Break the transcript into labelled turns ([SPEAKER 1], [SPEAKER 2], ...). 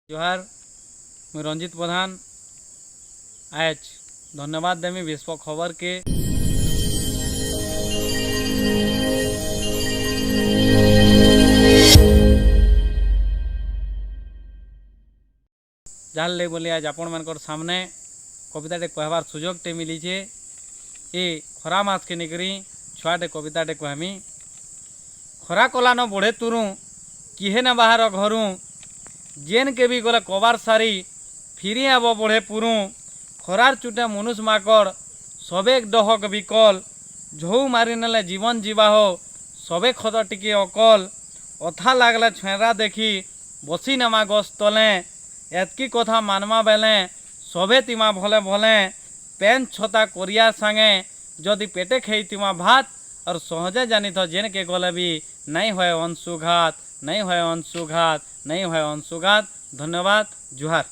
[SPEAKER 1] जोहार मुई रंजित प्रधान आज धन्यवाद देमी विश्व खबर के जानले बोली आज आपण मानकर सामने कविताटे कहबार सुजोगटे मिलीचे। ये खरा मास के निकरी छुआटे कविताटे कहमी। खरा कला न बढ़े तुरू किहे न बाहर घरू जेन के भी गले कबार सारी फिरी आब बढ़े पुरू। खरार चुटे मनुष्य माकड़ सबे डहक विकल झौ मारी नेले जीवन जीवा हो सबे खत टिके अकल। अथा लागले छेरा देखी बसी नमा गछ तले एतकी कथा मानमा बेले सबे तिमा भले भले। पेन छता करिया सांगे जदि पेटे खेतिमा भात और सहजे जानी तो जेन के गले भी नहीं होए अंशुघात नहीं होए अंशुघात नहीं होए अंशुघात। धन्यवाद। जोहार।